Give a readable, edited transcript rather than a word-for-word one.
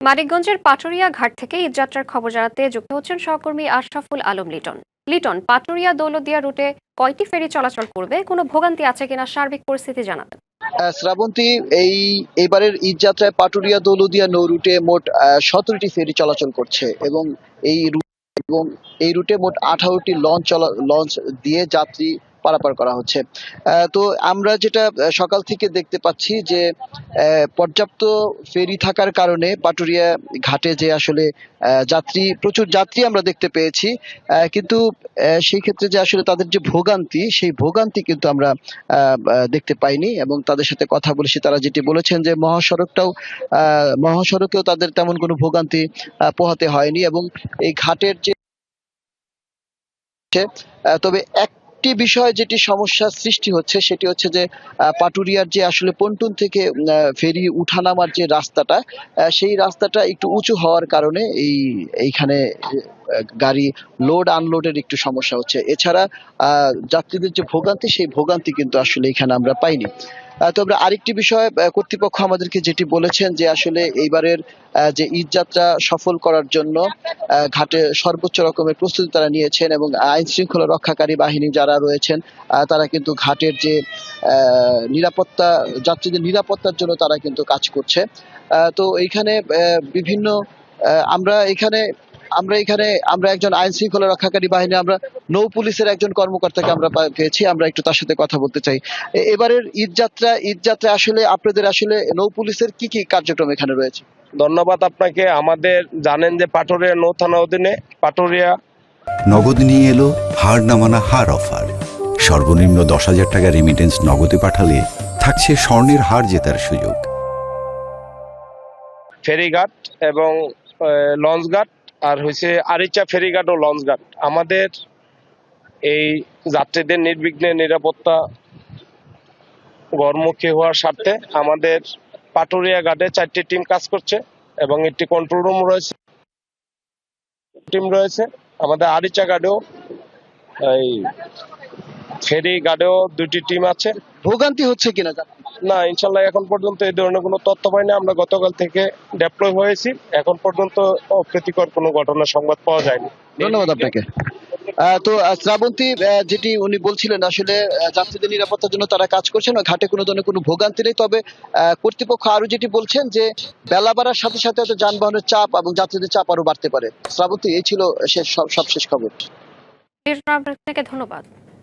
মানিকগঞ্জের পাটুরিয়া ঘাট থেকে ঈদযাত্রার খবর জানাতে যুক্ত হচ্ছেন সহকর্মী আশরাফুল আলম লিটন। লিটন, পাটুরিয়া দৌলতদিয়া রুটে কয়টি ফেরি চলাচল করবে, কোনো ভোগান্তি আছে কিনা সার্বিক পরিস্থিতি জানাবেন। শ্রাবন্তী, এইবারের ঈদ যাত্রায় পাটুরিয়া দৌলতদিয়া নৌ রুটে মোট 17টি ফেরি চলাচল করছে এবং এই এই রুটে মোট 18টি লঞ্চ দিয়ে যাত্রী পারাপার করা হচ্ছে। তো আমরা যেটা সকাল থেকে দেখতে পাচ্ছি যে পর্যাপ্ত ফেরি থাকার কারণে পাটুরিয়া ঘাটে যে আসলে প্রচুর যাত্রী আমরা দেখতে পেয়েছি, কিন্তু সেই ক্ষেত্রে যে আসলে তাদের যে ভোগান্তি, সেই ভোগান্তি কিন্তু আমরা দেখতে পাইনি এবং তাদের সাথে কথা বলেছি। তারা যেটি বলেছেন যে মহাসড়কেও তাদের তেমন কোনো ভোগান্তি পোহাতে হয়নি এবং এই ঘাটের যে তবে একটি বিষয় যেটি সমস্যার সৃষ্টি হচ্ছে সেটি হচ্ছে যে পাটুরিয়ার যে আসলে পন্টুন থেকে ফেরি উঠানামার যে রাস্তাটা, সেই রাস্তাটা একটু উঁচু হওয়ার কারণে এইখানে গাড়ি লোড আনলোডের একটু সমস্যা হচ্ছে। এছাড়া যাত্রীদের যে ভোগান্তি, সেই ভোগান্তি কিন্তু আসলে এখানে আমরা পাইনি। তবে আরেকটি বিষয়, কর্তৃপক্ষ আমাদেরকে যেটি বলেছেন যে আসলে এইবারের যে ঈদ যাত্রা সফল করার জন্য ঘাটে সর্বোচ্চ রকমের প্রস্তুতি তারা নিয়েছেন এবং আইন শৃঙ্খলা রক্ষাকারী বাহিনী যারা রয়েছেন তারা কিন্তু ঘাটের যে নিরাপত্তা, যাত্রীদের নিরাপত্তার জন্য তারা কিন্তু কাজ করছে। তো এইখানে বিভিন্ন আমরা একজন আইন শৃঙ্খলা রক্ষাকারী বাহিনী, আমরা নৌ পুলিশের একজন কর্মকর্তাকে আমরা পেয়েছি, আমরা একটু তার সাথে কথা বলতে চাই। এবারের ঈদ যাত্রা আসলে আপনাদের আসলে নৌ পুলিশের কি কি কার্যক্রম এখানে রয়েছে? ধন্যবাদ আপনাকে। আমাদের জানেন যে পাটুরিয়া নৌ থানা অধীনে পাটুরিয়া নগদ নিয়ে এলো হার না মানা হার অফার। সর্বনিম্ন 10,000 টাকা রেমিটেন্স নগদে পাঠালে থাকছে স্বর্ণের হার জেতার সুযোগ। ফেরিঘাট এবং লঞ্চঘাট আর হয়েছে আরিচা ফেরিঘাট ও লঞ্চঘাট, আমাদের এই যাত্রীদের নির্বিঘ্নে নিরাপত্তা ঘরমুখী হওয়ার স্বার্থে আমাদের পাটুরিয়া ঘাটে 4টি টিম কাজ করছে এবং একটি কন্ট্রোল রুম রয়েছে। আমাদের আরিচা ঘাটেও, এই ফেরি ঘাটেও 2টি টিম আছে। ভোগান্তি হচ্ছে কিনা? না, ইনশাল্লাহ এখন পর্যন্ত এই ধরনের কোনো তথ্য পাইনি। আমরা গতকাল থেকে ডেপ্লয় হয়েছি, এখন পর্যন্ত অপ্রীতিকর কোনো ঘটনার সংবাদ পাওয়া যায়নি। ধন্যবাদ আপনাকে। তো শ্রাবন্তী, যেটি উনি বলছিলেন আসলে যাত্রীদের নিরাপত্তার জন্য তারা কাজ করছেন, ঘাটে কোনো ধরনের কোনো ভোগান্তি নেই। তবে কর্তৃপক্ষ আরো যেটি বলছেন যে বেলা বাড়ার সাথে সাথে হয়তো যানবাহনের চাপ এবং যাত্রীদের চাপ আরো বাড়তে পারে। শ্রাবন্তী, এই ছিল সব শেষ খবর। আপনাকে ধন্যবাদ।